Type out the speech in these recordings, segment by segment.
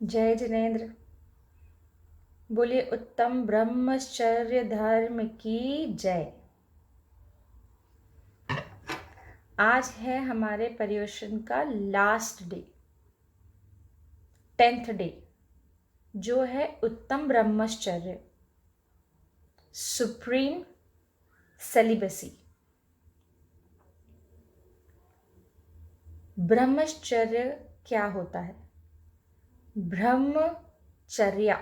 जय जिनेन्द्र। बोलिए उत्तम ब्रह्मचर्य धर्म की जय। आज है हमारे पर्युषण का लास्ट डे, 10th डे, जो है उत्तम ब्रह्मचर्य, सुप्रीम सेलिबेसी। ब्रह्मचर्य क्या होता है? ब्रह्मचर्या,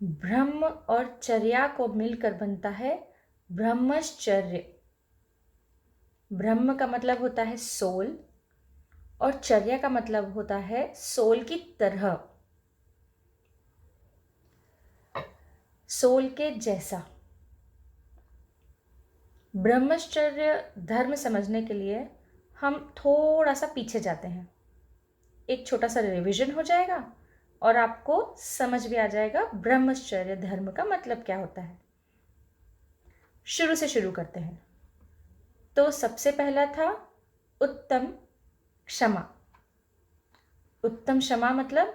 ब्रह्म और चर्या को मिलकर बनता है ब्रह्मचर्य। ब्रह्म का मतलब होता है सोल और चर्या का मतलब होता है सोल की तरह, सोल के जैसा। ब्रह्मचर्य धर्म समझने के लिए हम थोड़ा सा पीछे जाते हैं। एक छोटा सा रिवीजन हो जाएगा और आपको समझ भी आ जाएगा ब्रह्मचर्य धर्म का मतलब क्या होता है। शुरू से शुरू करते हैं। तो सबसे पहला था उत्तम क्षमा। उत्तम क्षमा मतलब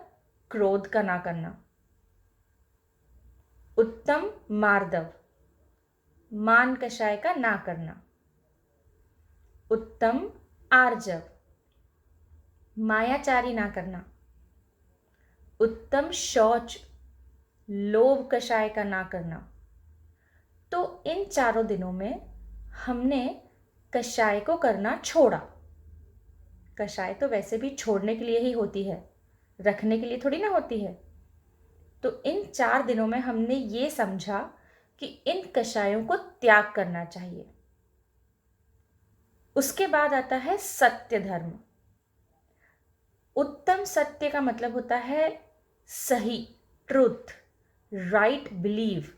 क्रोध का ना करना। उत्तम मार्दव, मान कषाय का ना करना। उत्तम आर्जव, मायाचारी ना करना। उत्तम शौच, लोभ कषाय का ना करना। तो इन चारों दिनों में हमने कषाय को करना छोड़ा। कषाय तो वैसे भी छोड़ने के लिए ही होती है, रखने के लिए थोड़ी ना होती है। तो इन 4 दिनों में हमने ये समझा कि इन कषायों को त्याग करना चाहिए। उसके बाद आता है सत्य धर्म। उत्तम सत्य का मतलब होता है सही, ट्रुथ, राइट बिलीव।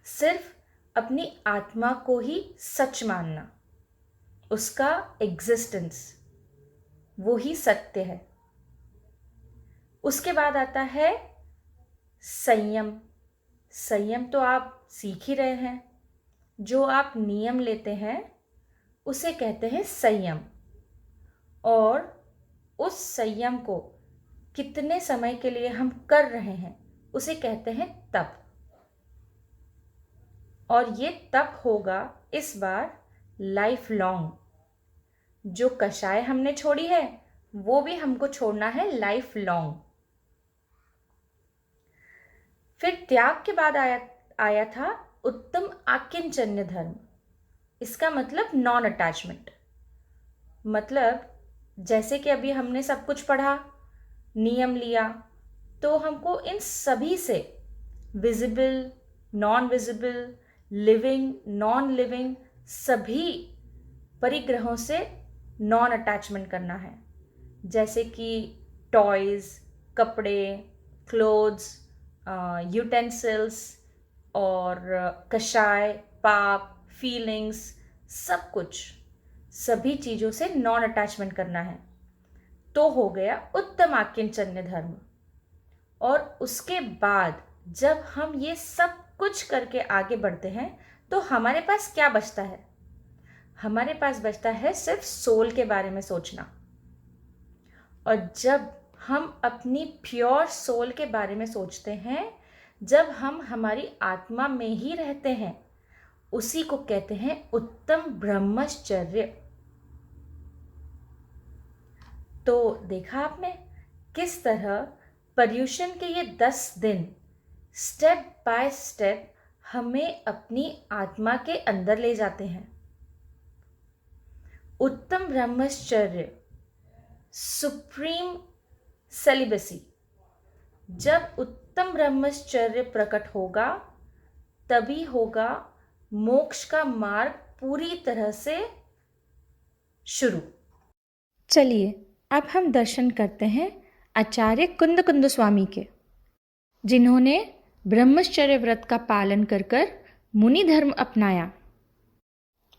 सिर्फ अपनी आत्मा को ही सच मानना, उसका एग्जिस्टेंस, वो ही सत्य है। उसके बाद आता है संयम। संयम तो आप सीख ही रहे हैं। जो आप नियम लेते हैं उसे कहते हैं संयम, और उस संयम को कितने समय के लिए हम कर रहे हैं उसे कहते हैं तप। और ये तप होगा इस बार लाइफ लॉन्ग। जो कषाय हमने छोड़ी है वो भी हमको छोड़ना है लाइफ लॉन्ग। फिर त्याग के बाद आया था उत्तम आकिंचन्य धर्म। इसका मतलब नॉन अटैचमेंट। मतलब जैसे कि अभी हमने सब कुछ पढ़ा, नियम लिया, तो हमको इन सभी से visible, non visible, living, non living, सभी परिग्रहों से नॉन अटैचमेंट करना है। जैसे कि टॉयज, कपड़े, क्लोथ्स, यूटेंसिल्स और कषाय, पाप, फीलिंग्स, सब कुछ, सभी चीज़ों से नॉन अटैचमेंट करना है। तो हो गया उत्तम आकिंचन्य धर्म। और उसके बाद जब हम ये सब कुछ करके आगे बढ़ते हैं तो हमारे पास क्या बचता है? हमारे पास बचता है सिर्फ सोल के बारे में सोचना। और जब हम अपनी प्योर सोल के बारे में सोचते हैं, जब हम हमारी आत्मा में ही रहते हैं, उसी को कहते हैं उत्तम ब्रह्मचर्य। तो देखा आपने किस तरह पर्युषण के ये 10 दिन स्टेप बाय स्टेप हमें अपनी आत्मा के अंदर ले जाते हैं। उत्तम ब्रह्मचर्य, सुप्रीम सेलिबेसी। जब उत्तम ब्रह्मचर्य प्रकट होगा तभी होगा मोक्ष का मार्ग पूरी तरह से शुरू। चलिए अब हम दर्शन करते हैं आचार्य कुंद कुंद स्वामी के, जिन्होंने ब्रह्मचर्य व्रत का पालन कर कर मुनि धर्म अपनाया।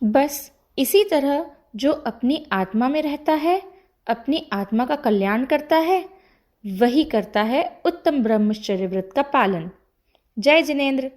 बस इसी तरह जो अपनी आत्मा में रहता है, अपनी आत्मा का कल्याण करता है, वही करता है उत्तम ब्रह्मचर्य व्रत का पालन। जय जिनेन्द्र।